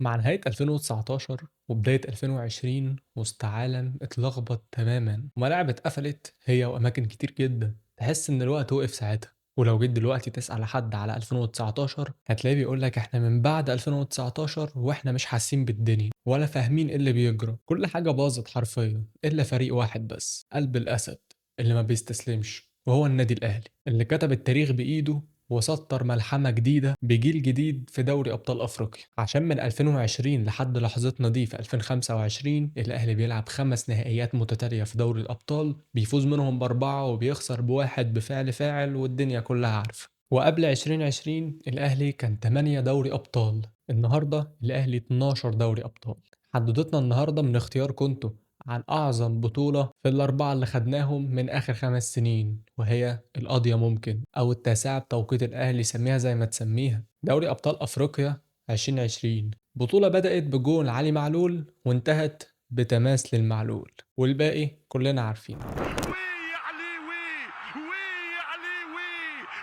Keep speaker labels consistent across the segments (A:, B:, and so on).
A: مع نهاية 2019 وبداية 2020 وسط عالم اتلخبط تماما وملاعب اتقفلت هي وأماكن كتير جدا، تحس إن الوقت وقف ساعتها. ولو جيت دلوقتي تسأل حد على 2019 هتلاقيه بيقولك احنا من بعد 2019 واحنا مش حاسين بالدنيا ولا فاهمين ايه اللي بيجرى، كل حاجة باظت حرفيا إلا فريق واحد بس، قلب الأسد اللي ما بيستسلمش، وهو النادي الأهلي اللي كتب التاريخ بإيده وسطر ملحمة جديدة بجيل جديد في دوري أبطال أفريقيا. عشان من 2020 لحد لحظتنا دي في 2025 الأهلي بيلعب 5 نهائيات متتالية في دوري الأبطال، بيفوز منهم ب4 وبيخسر بواحد بفعل فاعل والدنيا كلها عارفة. وقبل 2020 الأهلي كان 8 دوري أبطال، النهاردة الأهلي 12 دوري أبطال. حددتنا النهاردة من اختيار كنتو عن أعظم بطولة في ال4 اللي خدناهم من آخر 5 سنين، وهي القاضية ممكن أو التاسعة بتوقيت الأهلي، سميها زي ما تسميها دوري أبطال أفريقيا 2020. بطولة بدأت بجول علي معلول وانتهت بتماس للمعلول، والباقي كلنا عارفين.
B: وي يا عليوي، وي يا عليوي،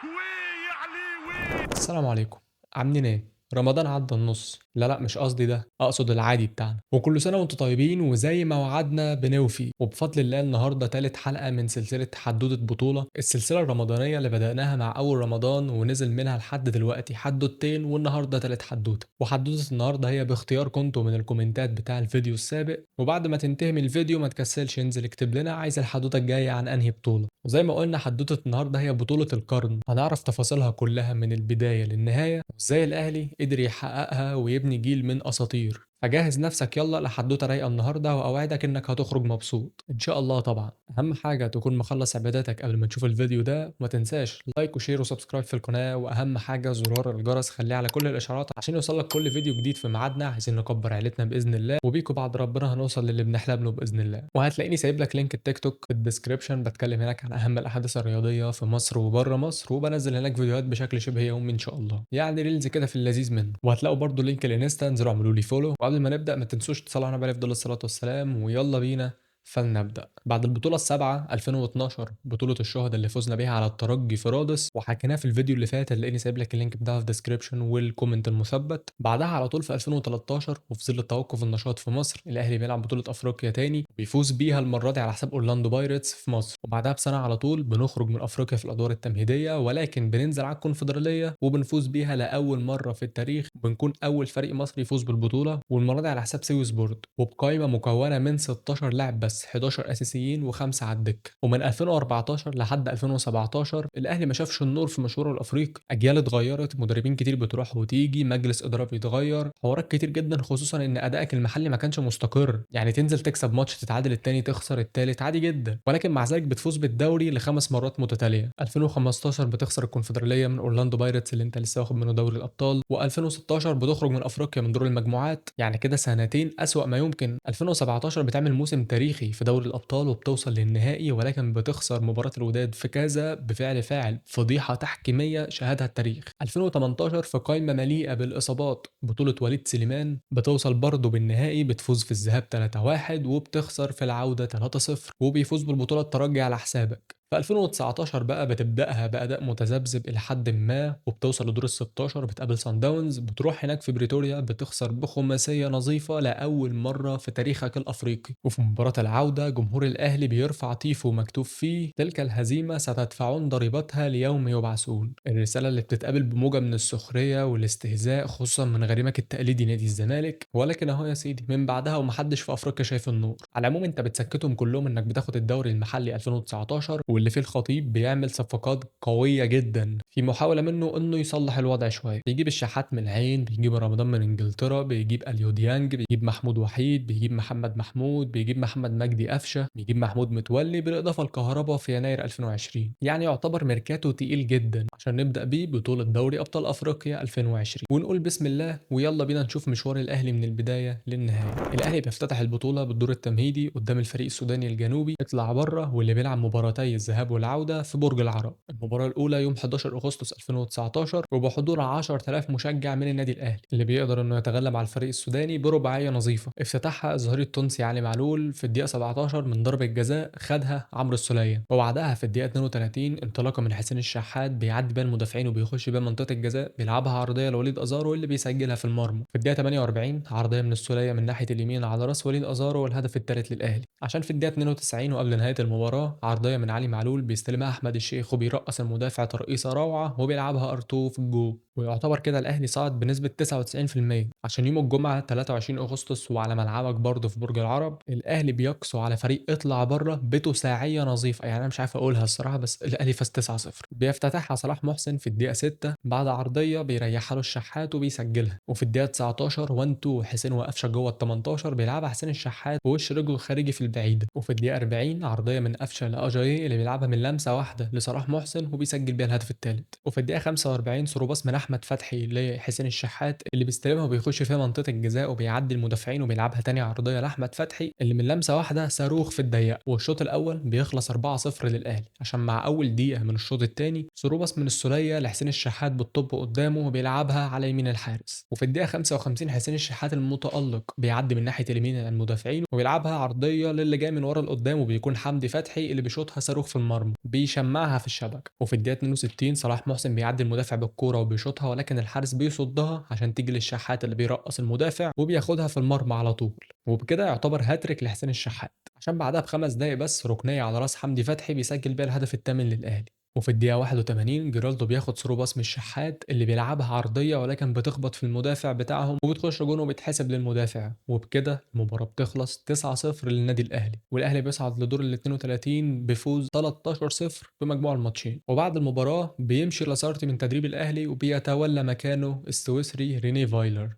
B: وي يا عليوي.
A: السلام عليكم، عاملين ايه؟ رمضان عدى النص، لا مش قصدي ده، اقصد العادي بتاعنا، وكل سنه وانتم طيبين وزي ما وعدنا بنوفي. وبفضل الله النهارده تالت حلقه من سلسله حدوته بطوله، السلسله الرمضانيه اللي بدأناها مع اول رمضان ونزل منها لحد دلوقتي حدوتين، والنهارده تالت حدوته. وحدوته النهارده هي باختيار كنتوا من الكومنتات بتاع الفيديو السابق، وبعد ما تنتهي من الفيديو ما تكسلش انزل اكتب لنا عايز الحدوته الجايه عن انهي بطوله. وزي ما قلنا حدوته النهارده هي بطوله القرن، هنعرف تفاصيلها كلها من البدايه للنهايه وازاي الاهلي قدر يحققها ويبني جيل من اساطير. فجهز نفسك يلا لحدوته رايقه النهارده، واوعدك انك هتخرج مبسوط ان شاء الله. طبعا اهم حاجه تكون مخلص عباداتك قبل ما تشوف الفيديو ده، وما تنساش لايك وشير وسبسكرايب في القناه، واهم حاجه زرار الجرس خليه على كل الاشعارات عشان يوصلك كل فيديو جديد في ميعادنا. عايزين نكبر عيلتنا باذن الله، وبيكوا بعد ربنا هنوصل للي بنحلم له باذن الله. وهتلاقيني سايب لك لينك التيك توك في الديسكربشن، بتكلم هناك عن اهم الاحداث الرياضيه في مصر وبره مصر، وبنزل هناك فيديوهات بشكل شبه يومي ان شاء الله، يعني ريلز كده في اللذيذ منه. وهتلاقوا برضو لينك الانستا، انزلوا اعملوا لي فولو. وقبل ما نبدا ما تنسوش تصلوا على النبي افضل الصلاه والسلام، ويلا بينا فلنبدأ. بعد البطولة السابعة 2012 بطولة الشهداء اللي فزنا بيها على الترجي في رادس، وحكيناها في الفيديو اللي فات اللي سايب لك اللينك بتاعه في الديسكربشن والكومنت المثبت. بعدها على طول في 2013 وفي ظل توقف النشاط في مصر الاهلي بيلعب بطولة افريقيا تاني وبيفوز بيها المرة دي على حساب اورلاندو بايرتس في مصر. وبعدها بسنة على طول بنخرج من افريقيا في الادوار التمهيدية، ولكن بننزل على الكونفدرالية وبنفوز بيها لاول مرة في التاريخ، وبنكون اول فريق مصري يفوز بالبطولة، والمرة دي على حساب سيوي سبورت، وبقائمة مكونة من 16 لاعب بس، 11 اساسيين و5 على الدكه. ومن 2014 لحد 2017 الاهلي ما شافش النور في مشواره الافريقي، اجيال اتغيرت، مدربين كتير بتروح وتيجي، مجلس اداره بيتغير، حوارات كتير جدا، خصوصا ان ادائك المحلي ما كانش مستقر، يعني تنزل تكسب ماتش تتعادل التاني تخسر التالت عادي جدا، ولكن مع ذلك بتفوز بالدوري ل5 مرات متتاليه. 2015 بتخسر الكونفدراليه من اورلاندو بايرتس اللي انت لسه واخد منه دوري الابطال، و2016 بتخرج من افريقيا من دور المجموعات، يعني كده سنتين اسوأ ما يمكن. 2017 بتعمل موسم تاريخي في دوري الابطال وبتوصل للنهائي، ولكن بتخسر مباراة الوداد في كذا بفعل فاعل، فضيحة تحكيمية شهدها التاريخ. 2018 في قائمة مليئة بالإصابات بطولة وليد سليمان بتوصل برضه بالنهائي، بتفوز في الذهاب 3-1 وبتخسر في العودة 3-0، وبيفوز بالبطولة الترجي على حسابك. في 2019 بقى بتبدأها بأداء متذبذب إلى حد ما، وبتوصل لدور ال 16 بتقابل سان داونز، بتروح هناك في بريتوريا بتخسر بخماسية نظيفة لأول مرة في تاريخك الأفريقي. وفي مباراة العودة جمهور الأهلي بيرفع تيفو مكتوب فيه تلك الهزيمة ستدفعون ضريبتها ليوم يبعثون، الرسالة اللي بتتقابل بموجة من السخرية والاستهزاء خصوصا من غريمك التقليدي نادي الزمالك. ولكن أهو يا سيدي من بعدها ومحدش في أفريقيا شايف النور. على العموم أنت بتسكتهم كلهم إنك بتاخد الدوري المحلي 2019، واللي فيه الخطيب بيعمل صفقات قوية جدا في محاولة منه إنه يصلح الوضع شوية، بيجيب الشحات من العين، بيجيب رمضان من إنجلترا، بيجيب اليو ديانج، بيجيب محمود وحيد، بيجيب محمد محمود، بيجيب محمد مجدي قفشه، بيجيب محمود متولي، بالاضافه لكهربا في يناير 2020. يعني يعتبر ميركاتو تقيل جدا عشان نبدا بيه بطوله دوري ابطال افريقيا 2020، ونقول بسم الله ويلا بينا نشوف مشوار الاهلي من البدايه للنهايه. الاهلي بيفتتح البطوله بالدور التمهيدي قدام الفريق السوداني الجنوبي، يطلع بره واللي بيلعب مباراتي الذهاب الذهاب والعودة في برج العرب. المباراة الأولى يوم 11 أغسطس 2019 وبحضور 10,000 مشجع من النادي الأهلي اللي بيقدر إنه يتغلب على الفريق السوداني برباعية نظيفة. افتتحها الظهير التونسي علي معلول في الدقيقة 17 من ضربة جزاء خدها عمرو السولية، وبعدها في الدقيقة 32 انطلاقة من حسين الشحات بيعدي بين المدافعين وبيخش بين منطقة الجزاء بيلعبها عرضية لوليد أزارو اللي بيسجلها في المرمى. في الدقيقة 48 عرضية من السولية من ناحية اليمين على راس وليد أزارو والهدف الثالث للأهلي. عشان في الدقيقة 92 وقبل نهاية المباراة عرضية من علي معلول بيستلمها أحمد الشيخ وبيرقص المدافع ترقيصة روعة وبيلعبها ار2 في الجول، ويعتبر كده الأهلي صعد بنسبة 99%. عشان يوم الجمعة 23 أغسطس وعلى ملعبك برضه في برج العرب الأهلي بيقسو على فريق اطلع بره بتساعية نظيفة، يعني أنا مش عارف أقولها الصراحة بس الأهلي فاز 9-0. بيفتتحها صلاح محسن في الدقيقة 6 بعد عرضية بيريحها له الشحات وبيسجلها، وفي الدقيقة 19 1-2 حسين وقفشه جوه ال 18 بيلعبها حسين الشحات بوش رجله الخارجي في البعيدة، وفي الدقيقة 40 عرضية من قفشه لأجاييه اللي بيلعبها من لمسة واحدة لصلاح محسن وبيسجل بيها الهدف الثالث، وفي الدقيقة 45 ثرو باص من أحمد فتحي لحسين الشحات اللي بيستلمها وبيخش فيها منطقة الجزاء وبيعدي المدافعين وبيلعبها تاني عرضية لأحمد فتحي اللي من لمسة واحدة صاروخ في الضيقة، والشوط الأول بيخلص 4-0 للأهلي عشان مع أول دقيقة من الشوط الثاني ثرو باص من السولية لحسين الشحات بالطب قدامه وبيلعبها على يمين الحارس، وفي الدقيقة 55 حسين الشحات المتألق بيعدي من ناحية اليمين المدافعين وبيلعبها عرضية للي جاي من ورا لقدام وبيكون حمدي فتحي اللي بيشوطها صاروخ في المرمى بيشمعها في الشبكة، وفي الدقيقة 62 صلاح محسن بيعدي المدافع بالكورة وبيشوطها ولكن الحارس بيصدها عشان تيجي للشحات اللي بيرقص المدافع وبياخدها في المرمى على طول، وبكده يعتبر هاتريك لحسين الشحات عشان بعدها ب5 دقايق بس ركنية على راس حمدي فتحي بيسجل بيها الهدف الثامن للأهلي. وفي الدقيقة 81 جيرالدو بياخد ثرو باص من الشحات اللي بيلعبها عرضية ولكن بتخبط في المدافع بتاعهم وبتخش جون وبتحسب للمدافع، وبكده المباراة بتخلص 9-0 للنادي الأهلي، والأهلي بيصعد لدور ال 32 بفوز 13-0 في مجموع الماتشين. وبعد المباراة بيمشي لاسارتي من تدريب الأهلي وبيتولى مكانه السويسري ريني فايلر.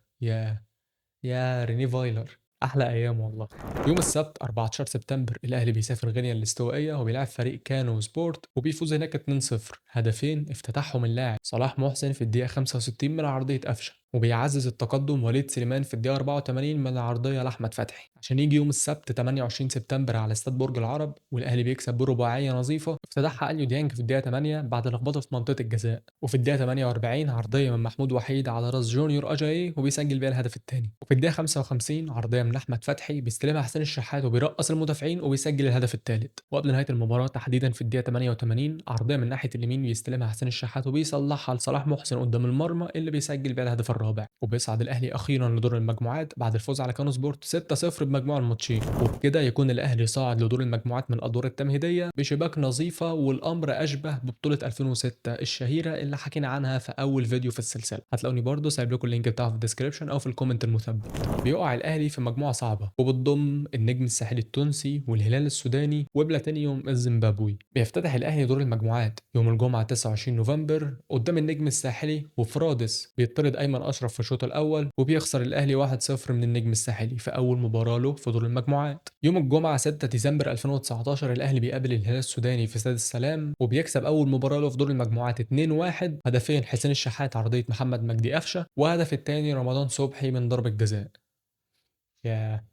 A: يا ريني فايلر احلى ايام والله. يوم السبت 14 سبتمبر الاهلي بيسافر غينيا الاستوائيه وبيلعب فريق كانو سبورت وبيفوز هناك 2-0. هدفين افتتحهم اللاعب صلاح محسن في الدقيقه 65 من عرضيه قفشه، وبيعزز التقدم وليد سليمان في الدقيقه 84 من العرضيه لاحمد فتحي، عشان يجي يوم السبت 28 سبتمبر على استاد برج العرب والاهلي بيكسب برباعيه نظيفه افتتحها اليو ديانج في الدقيقه 8 بعد لخبطه في منطقه الجزاء، وفي الدقيقه 48 عرضيه من محمود وحيد على راس جونيور اجاي وبيسجل بيها الهدف الثاني، وفي الدقيقه 55 عرضيه من احمد فتحي بيستلمها حسين الشحات وبيرقص المدافعين وبيسجل الهدف الثالث، وقبل نهايه المباراه تحديدا في الدقيقه 88 عرضيه من ناحيه اليمين بيستلمها حسين الشحات وبيصلحها لصلاح محسن قدام المرمى اللي بيسجل بيها الهدف الرابع، وبيصعد الاهلي اخيرا لدور المجموعات بعد الفوز على كانو سبورت 6-0 بمجموع الماتشين، وبكده يكون الاهلي صاعد لدور المجموعات من الادوار التمهيديه بشباك نظيفه والامر اشبه ببطوله 2006 الشهيره اللي حكينا عنها في اول فيديو في السلسله. هتلاقوني برضو سايب لكم اللينك بتاعه في الديسكربشن او في الكومنت المثبت. بيقع الاهلي في مجموعه صعبه وبتضم النجم الساحلي التونسي والهلال السوداني وبلاتينيوم الزيمبابوي. بيفتتح الاهلي دور المجموعات يوم الجمعه 29 نوفمبر قدام النجم الساحلي وفرادس بيطرد ايمن اشرف في الشوط الاول وبيخسر الاهلي 1-0 من النجم الساحلي في اول مباراه له في دور المجموعات. يوم الجمعه 6 ديسمبر 2019 الاهلي بيقابل الهلال السوداني في استاد السلام وبيكسب اول مباراه له في دور المجموعات 2-1، هدفين حسين الشحات عرضيه محمد مجدي قفشه وهدف الثاني رمضان صبحي من ضربه جزاء. يا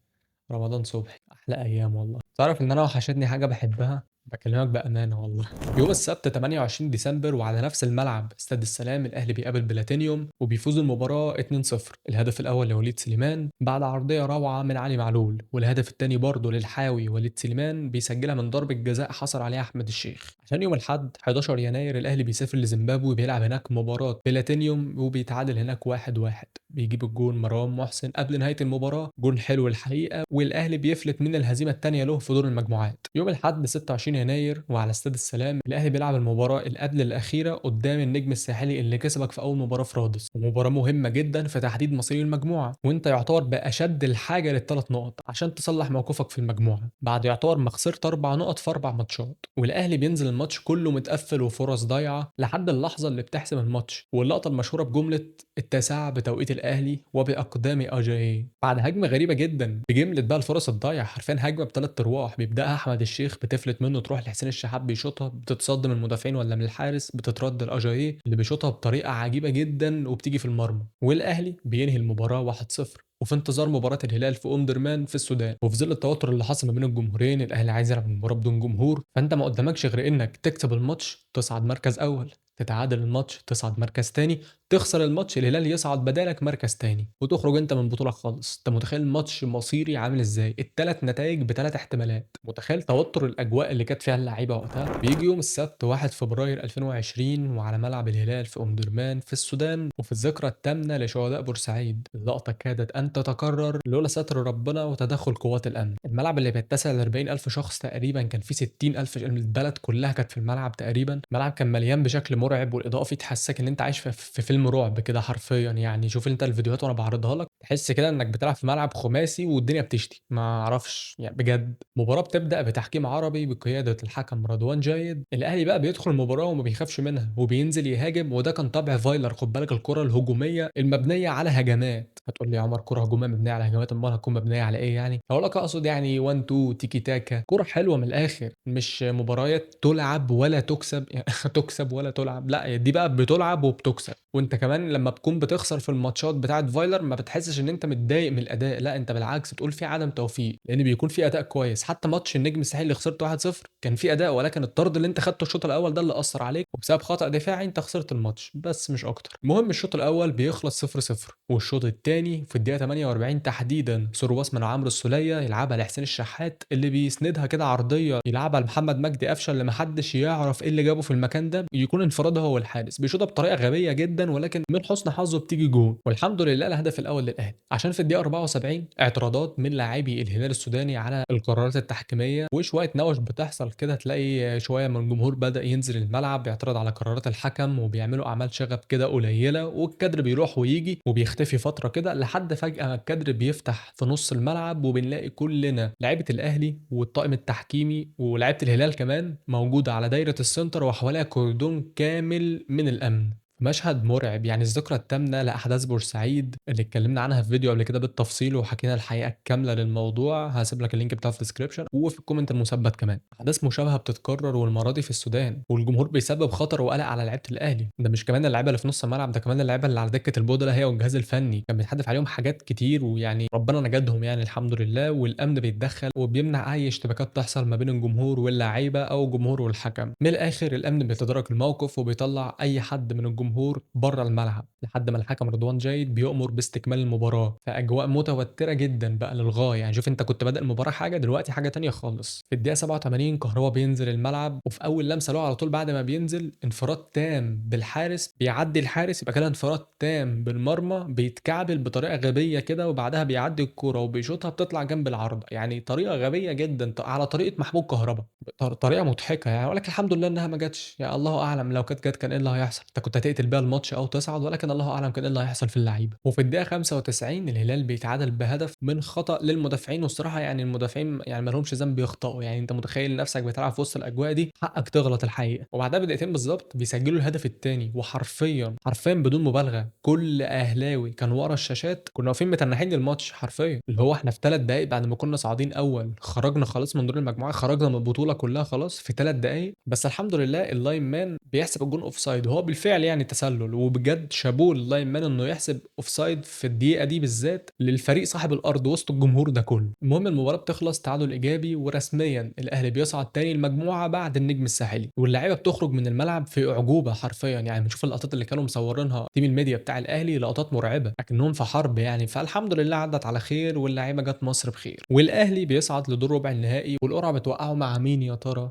A: رمضان صبحي احلى ايام والله. تعرف ان انا وحشتني حاجه بحبها، بكلمك بامانه والله. يوم السبت 28 ديسمبر وعلى نفس الملعب استاد السلام الاهلي بيقابل بلاتينيوم وبيفوز المباراه 2-0. الهدف الاول لوليد سليمان بعد عرضيه روعه من علي معلول، والهدف الثاني برضه للحاوي وليد سليمان بيسجلها من ضربه جزاء حصل عليها احمد الشيخ. عشان يوم الاحد 11 يناير الاهلي بيسافر لزيمبابوي بيلعب هناك مباراه بلاتينيوم وبيتعادل هناك 1-1. بيجيب الجون مروان محسن قبل نهايه المباراه، جون حلو الحقيقه، والاهلي بيفلت من الهزيمه الثانيه له في دور المجموعات. يوم الاحد 26 يناير وعلى استاد السلام الاهلي بيلعب المباراه اللي قبل الاخيره قدام النجم الساحلي اللي كسبك في اول مباراه في رادس، ومباراه مهمه جدا في تحديد مصير المجموعه، وانت يعتبر باشد الحاجه للثلاث نقط عشان تصلح موقفك في المجموعه بعد يعتبر ما خسرت 4 نقط في 4 ماتشات، والاهلي بينزل الماتش كله متقفل وفرص ضايعه لحد اللحظه اللي بتحسم الماتش، واللقطه المشهوره بجمله التاسعه بتوقيت الاهلي وباقدام اجاي بعد هجمه غريبه جدا بجمله بقى الفرص الضايعه، حرفيا هجمه بثلاث ارواح بيبداها احمد الشيخ بتفلت منه تروح لحسين الشحات بيشوطها بتتصد من المدافعين ولا من الحارس بتترد لاجاي اللي بيشوطها بطريقه عجيبه جدا وبتيجي في المرمى، والاهلي بينهي المباراه 1-0 وفي انتظار مباراة الهلال في أم درمان في السودان. وفي ظل التوتر اللي حصل ما بين الجمهورين، الأهلي عايز يلعب المباراة بدون جمهور، فأنت ما قدامكش غير إنك تكسب الماتش تصعد مركز أول، تتعادل الماتش تصعد مركز تاني، تخسر الماتش الهلال يصعد بدالك مركز تاني وتخرج انت من البطوله خالص. انت متخيل الماتش مصيري عامل ازاي؟ الثلاث نتائج بثلاث احتمالات. متخيل توتر الاجواء اللي كانت فيها اللعيبه وقتها؟ بيجي يوم السبت 1 فبراير 2020 وعلى ملعب الهلال في ام درمان في السودان، وفي الذكرى الثامنه لشهداء بورسعيد، اللقطه كادت ان تتكرر لولا ستر ربنا وتدخل قوات الامن. الملعب اللي بيتسع ل 40,000 شخص تقريبا كان فيه 60,000، البلد كلها كانت في الملعب تقريبا. الملعب كان مليان بشكل مرعب، والاضاءه فيه تحسسك ان انت عايش في فيلم رعب كده حرفيا. يعني شوف انت الفيديوهات وانا بعرضها لك تحس كده انك بتلعب في ملعب خماسي والدنيا بتشتي، ما اعرفش يعني بجد. المباراه بتبدا بتحكيم عربي بقياده الحكم رضوان جيد. الاهلي بقى بيدخل المباراه وما بيخافش منها وبينزل يهاجم، وده كان طبع فايلر. خد بالك الكره الهجوميه المبنيه على هجمات. هتقول لي يا عمر كره هجوميه مبنيه على هجمات، امال هتكون مبنيه على ايه يعني؟ هقول لك اقصد يعني 1 2 تيكي تاكا، كره حلوه من الاخر، مش مباريات تلعب ولا تكسب يعني تكسب ولا تلعب، لا دي بقى بتلعب وبتكسب. وانت كمان لما بتكون بتخسر في الماتشات بتاعه فايلر ما بتحسش ان انت متضايق من الاداء، لا انت بالعكس تقول في عدم توفيق، لان بيكون في اداء كويس. حتى ماتش النجم الساحلي اللي خسرت 1-0 كان في اداء، ولكن الطرد اللي انت خدته الشوط الاول ده اللي اثر عليك، وبسبب خطا دفاعي انت خسرت الماتش بس مش اكتر. المهم الشوط الاول بيخلص 0-0، والشوط الثاني في الدقيقه 48 تحديدا ثرو باص من عمرو السوليه يلعبها لحسين الشحات اللي بيسندها كده عرضيه يلعبها لمحمد مجدي قفشه اللي محدش يعرف ايه اللي جابه في المكان ده، يكون انفراد هو والحارس بيشوطها بطريقه غبيه جدا، ولكن من حسن حظه بتيجي جون، والحمد لله الهدف الاول للاهلي. عشان في الدقيقه 74 اعتراضات من لاعبي الهلال السوداني على القرارات التحكيميه وشويه نوش بتحصل كده، تلاقي شويه من الجمهور بدا ينزل الملعب بيعترض على قرارات الحكم وبيعملوا اعمال شغب كده قليله، والكادر بيروح ويجي وبيختفي فتره كده لحد فجاه الكادر بيفتح في نص الملعب وبنلاقي كلنا لعيبه الاهلي والطاقم التحكيمي ولاعيبه الهلال كمان موجوده على دايره السنتر وحواليها كوردون كامل من الامن. مشهد مرعب يعني. الذكرى التامنة لأحداث بورسعيد اللي اتكلمنا عنها في فيديو قبل كده بالتفصيل وحكينا الحقيقة الكاملة للموضوع، هسيب لك اللينك بتاعه في الديسكربشن وفي الكومنت المثبت كمان. أحداث مشابهة بتتكرر والمرة دي في السودان، والجمهور بيسبب خطر وقلق على لعيبة الأهلي. ده مش كمان اللعيبة اللي في نص الملعب، ده كمان اللعيبة اللي على دكة البودلة هي والجهاز الفني كان بيتحدف عليهم حاجات كتير، ويعني ربنا نجدهم يعني الحمد لله. والأمن بيتدخل وبيمنع أي اشتباكات تحصل ما بين الجمهور واللعيبة أو الجمهور والحكم. من الآخر الأمن بيتدارك الموقف وبيطلع أي حد من الجمهور بره الملعب لحد ما الحكم رضوان جيد بيؤمر باستكمال المباراة. فأجواء متوترة جدا بقى للغاية يعني. شوف انت كنت بادئ المباراة حاجة، دلوقتي حاجة تانية خالص. في الدقيقة 87 كهربا بينزل الملعب، وفي أول لمسة له على طول بعد ما بينزل انفراد تام بالحارس، بيعدي الحارس يبقى كده انفراد تام بالمرمى، بيتكعبل بطريقة غبية كده وبعدها بيعدي الكورة وبيشوطها بتطلع جنب العارضة. يعني طريقة غبية جدا على طريقة محمود كهربا، طريقة مضحكة يعني. ولكن الحمد لله انها ما جاتش، يا الله اعلم لو كانت جت كان ايه اللي هيحصل. انت كنت هتقتل بيها الماتش او تصعد، ولكن الله اعلم كان ايه اللي هيحصل في اللعيبه. وفي الدقيقه 95 الهلال بيتعادل بهدف من خطا للمدافعين، والصراحه يعني المدافعين يعني ما لهمش ذنب يخطئوا. يعني انت متخيل نفسك بتلعب في وسط الاجواء دي، حقك تغلط الحقيقه. وبعدها بدقيقتين بالظبط بيسجلوا الهدف الثاني، وحرفيا حرفيا بدون مبالغه كل اهلاوي كان ورا الشاشات كنا واقفين متنحين للماتش حرفيا. اللي هو احنا في 3 دقائق بعد ما كنا صاعدين اول، خرجنا خلاص من دور المجموعه، خرجنا من البطوله كلها خلاص في 3 دقائق بس. الحمد لله اللاين مان بيحسب الجون اوف سايد، وهو بالفعل يعني تسلل، وبجد شابوه اللاين مان انه يحسب اوف سايد في الدقيقه دي بالذات للفريق صاحب الارض وسط الجمهور ده كله. المهم المباراه بتخلص تعادل ايجابي، ورسميا الاهلي بيصعد تاني المجموعه بعد النجم الساحلي، واللعيبه بتخرج من الملعب في اعجوبه حرفيا. يعني بنشوف اللقطات اللي كانوا مصورينها تيم الميديا بتاع الاهلي، لقطات مرعبه اكنهم في حرب يعني. فالحمد لله عدت على خير واللعيبه جت مصر بخير، والاهلي بيصعد لدور ربع النهائي. والقرعه بتوقعه مع مين يا ترى؟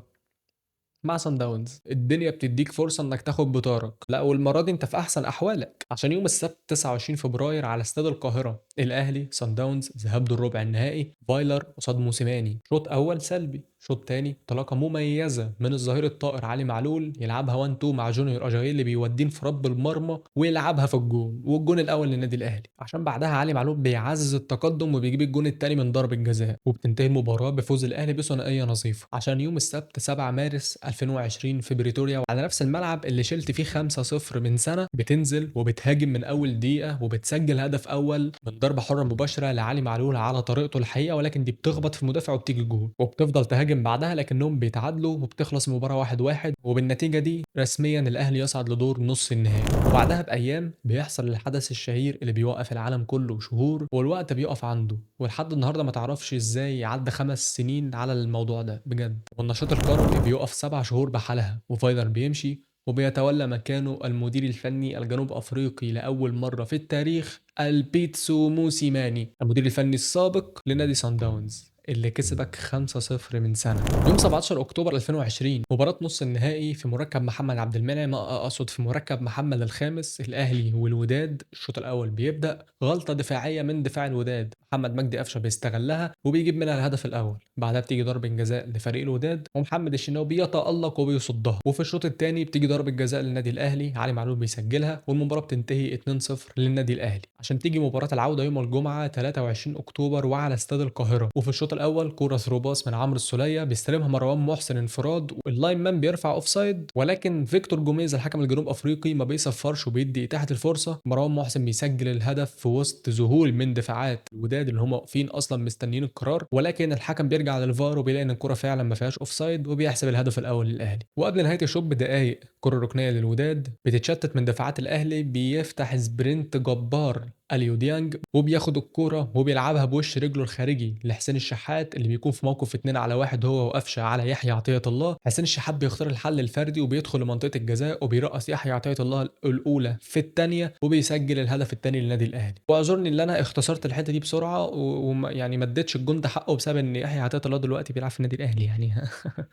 A: مع سان داونز. الدنيا بتديك فرصه انك تاخد بطارك، لا والمره دي انت في احسن احوالك، عشان يوم السبت 29 فبراير على استاد القاهره الاهلي سان داونز ذهاب دور ربع النهائي، فايلر قصاد موسيماني. شوط اول سلبي، شوط تاني انطلاقه مميزه من الظهير الطائر علي معلول، يلعبها 1 2 مع جونيور اجاي اللي بيوديه انفراد بالمرمى ويلعبها في الجون، والجون الاول للنادي الاهلي. عشان بعدها علي معلول بيعزز التقدم وبيجيب الجون الثاني من ضربه جزاء، وبتنتهي المباراه بفوز الاهلي بثنائيه نظيفه. عشان يوم السبت 7 مارس 2020 في بريتوريا وعلى نفس الملعب اللي شلت فيه 5-0 من سنه، بتنزل وبتهاجم من اول دقيقه وبتسجل هدف اول من ضربة حرة مباشرة لعلي معلول على طريقته الحقيقة، ولكن دي بتخبط في مدافع وبتيجي جون، وبتفضل تهاجم بعدها لكنهم بيتعادلوا وبتخلص المباراة 1-1، وبالنتيجة دي رسميا الأهلي يصعد لدور نص النهائي. وبعدها بأيام بيحصل الحدث الشهير اللي بيوقف العالم كله شهور والوقت بيقف عنده، ولحد النهارده ما تعرفش ازاي عدى 5 سنين على الموضوع ده بجد. والنشاط الكروي بيقف 7 شهور بحالها، وفايلر بيمشي وبيتولى مكانه المدير الفني الجنوب افريقي لاول مره في التاريخ البيتسو موسيماني، المدير الفني السابق لنادي سان داونز اللي كسبك 5-0 من سنة. يوم 17 أكتوبر 2020 مباراة نص النهائي في مركب محمد عبد المنعم، أقصد في مركب محمد الخامس، الأهلي والوداد. الشوط الأول بيبدأ غلطة دفاعية من دفاع الوداد، محمد مجدي قفشة بيستغلها وبيجيب منها الهدف الأول. بعدها بتيجي ضربة جزاء لفريق الوداد ومحمد الشناوي بيتألق وبيصدها. وفي الشوط الثاني بتيجي ضربة جزاء للنادي الأهلي، علي معلول بيسجلها والمباراة بتنتهي 2-0 للنادي الأهلي، عشان تيجي مباراة العودة يوم الجمعة 23 أكتوبر وعلى استاد القاهرة. وفي الشوط الأول كورة ثرو باص من عمرو السولية بيستلمها مروان محسن انفراد، واللاين مان بيرفع اوفسايد، ولكن فيكتور جوميز الحكم الجنوب افريقي ما بيصفرش وبيدي اتاحة الفرصة. مروان محسن بيسجل الهدف في وسط ذهول من دفاعات الوداد اللي هم واقفين اصلا مستنيين القرار، ولكن الحكم بيرجع للفار وبيلاقي ان الكرة فعلا ما فيهاش اوفسايد وبيحسب الهدف الاول للاهلي. وقبل نهاية الشوط بدقائق كرة ركنية للوداد بتتشتت من دفاعات الاهلي، بيفتح سبرنت جبار اليو ديانج وبياخد الكوره وبيلعبها بوش رجله الخارجي لحسين الشحات اللي بيكون في موقف 2-على-1 هو وقفشه على يحيى عطيه الله. حسين الشحات بيختار الحل الفردي وبيدخل لمنطقه الجزاء وبيرقص يحيى عطيه الله الاولى في الثانيه وبيسجل الهدف الثاني للنادي الاهلي. واعذرني ان انا اختصرت الحته دي بسرعه ويعني ما اديتش الجون ده حقه بسبب ان يحيى عطيه الله دلوقتي بيلعب في النادي الاهلي يعني.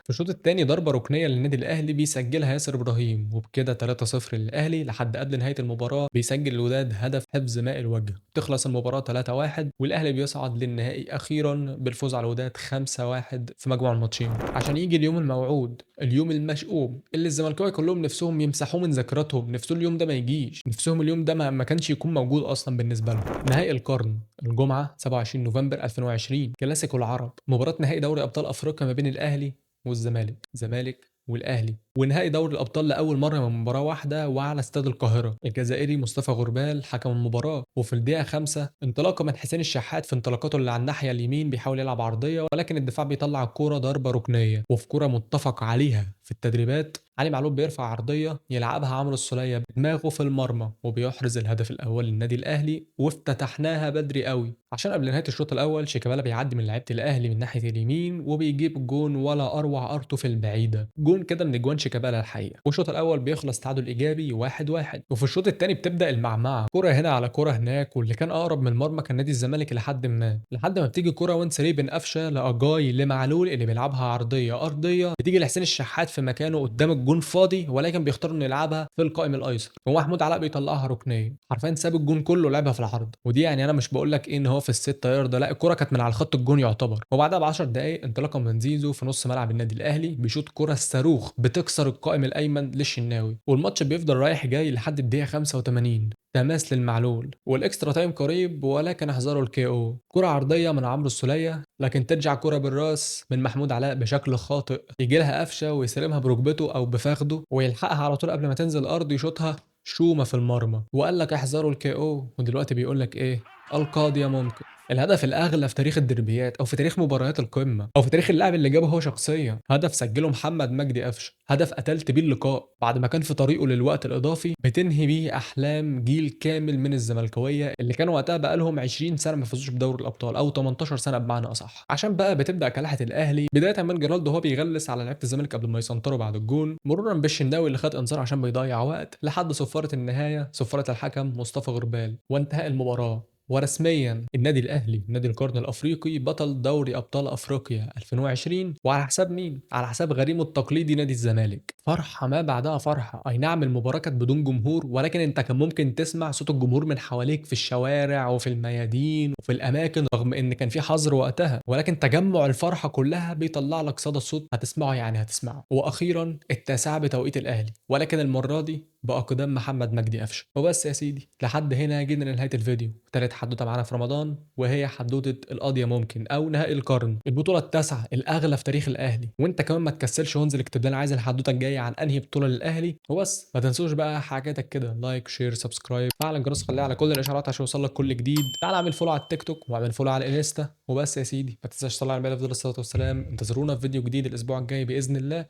A: في الشوط الثاني ضربه ركنيه للنادي الاهلي بيسجلها ياسر ابراهيم، وبكده 3-0 للاهلي. لحد قبل نهايه المباراه بيسجل الوداد هدف حفظ ماء الوجه، تخلص المباراة 3-1 والأهلي بيصعد للنهائي أخيرا بالفوز على الوداد 5-1 في مجموع الماتشين، عشان يجي اليوم الموعود، اليوم المشؤوم اللي الزملكاويه كلهم نفسهم يمسحوه من ذاكرتهم، نفسهم اليوم ده ما يجيش، نفسهم اليوم ده ما كانش يكون موجود أصلا بالنسبة لهم. نهائي القرن الجمعة 27 نوفمبر 2020، كلاسيكو العرب، مباراة نهائي دوري أبطال أفريقيا ما بين الأهلي والزمالك، زمالك والاهلي، ونهائي دوري الابطال لاول مره من مباراه واحده وعلى استاد القاهره. الجزائري مصطفى غربال حكم المباراه، وفي الدقيقه 5 انطلاقه من حسين الشحات في انطلاقاته اللي على الناحيه اليمين بيحاول يلعب عرضيه، ولكن الدفاع بيطلع الكوره ضربه ركنيه. وفي كوره متفق عليها في التدريبات علي معلول بيرفع عرضيه يلعبها عمرو السوليه بدماغه في المرمى وبيحرز الهدف الاول للنادي الاهلي، وافتتحناها بدري قوي عشان قبل نهايه الشوط الاول شيكابالا بيعدي من لعيبه الاهلي من ناحيه اليمين وبيجيب جون ولا اروع ارتو في البعيده، جون كده من اجوان شيكابالا الحقيقه. والشوط الاول بيخلص تعادل ايجابي 1-1. وفي الشوط الثاني بتبدا المعمعه، كره هنا على كره هناك، واللي كان اقرب من المرمى كان نادي الزمالك لحد ما بتيجي كره وان سري بين قفشه لاجاي لمعلول اللي بيلعبها عرضيه ارضيه، بتيجي لحسين الشحات في مكانه قدام الجون فاضي، ولكن بيختار انه يلعبها في القائم الايسر، ومحمود علاء بيطلعها ركنيه، حرفيا ساب الجون كله لعبها في العرض. ودي يعني انا مش بقول لك ايه ان هو في الستة يارده، لا الكره كانت من على خط الجون يعتبر. وبعدها ب 10 دقائق انطلاقا من زيزو في نص ملعب النادي الاهلي بيشوط كره الصاروخ بتكسر القائم الايمن للشناوي، والماتش بيفضل رايح جاي لحد الدقيقه 85، تماس للمعلول والاكسترا تايم قريب، ولكن احذروا الكي او. كره عرضيه من عمرو السوليه لكن ترجع كره بالراس من محمود علاء بشكل خاطئ، يجي لها قفشه ويستلمها بركبته او بفخده ويلحقها على طول قبل ما تنزل الارض يشوطها شومه في المرمى، وقال لك احذروا الكي او. ودلوقتي بيقول لك ايه؟ القاضيه ممكن. الهدف الاغلى في تاريخ الدربيات او في تاريخ مباريات القمه او في تاريخ اللاعب اللي جابه هو شخصيا، هدف سجله محمد مجدي قفشه، هدف قتلت بيه اللقاء بعد ما كان في طريقه للوقت الاضافي بتنهي بيه احلام جيل كامل من الزملكاويه اللي كانوا وقتها بقى لهم 20 سنه ما فازوش بدوري الابطال او 18 سنه بمعنى اصح. عشان بقى بتبدا كلاحه الاهلي بدايه من جيرالدو هو بيغلس على لعيبه الزمالك قبل ما يسنطروا بعد الجون، مرورا بالشناوي اللي خد انذار عشان بيضيع وقت، لحد صفاره النهايه صفاره الحكم مصطفى غربال وانتهاء المباراه. ورسميا النادي الاهلي نادي القرن الافريقي بطل دوري ابطال افريقيا 2020، وعلى حساب مين؟ على حساب غريمه التقليدي نادي الزمالك. فرحه ما بعدها فرحه، اي نعم المباراه كانت بدون جمهور، ولكن انت كان ممكن تسمع صوت الجمهور من حواليك في الشوارع وفي الميادين وفي الاماكن رغم ان كان في حظر وقتها، ولكن تجمع الفرحه كلها بيطلع لك صدى الصوت هتسمعه، يعني هتسمعه. واخيرا التاسعه بتوقيت الاهلي، ولكن المره دي باقدام محمد مجدي قفشه. وبس يا سيدي، لحد هنا جينا لنهايه الفيديو. تالت حدوته معانا في رمضان وهي حدوته القاضيه ممكن او نهائي القرن، البطوله التاسعه الاغلى في تاريخ الاهلي. وانت كمان ما تكسلش وانزل اكتب لنا عايز الحدوته الجايه عن انهي بطوله للاهلي. وبس ما تنسوش بقى حاجاتك كده، لايك شير سبسكرايب، فعل الجرس خليه على كل الاشعارات عشان يوصلك كل جديد. تعال اعمل فولو على التيك توك واعمل فولو على الانستا. وبس يا سيدي، ما تنساش تطلع على بالي افضل الصلاه والسلام. انتظرونا في فيديو جديد الاسبوع الجاي باذن الله.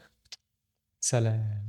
A: سلام.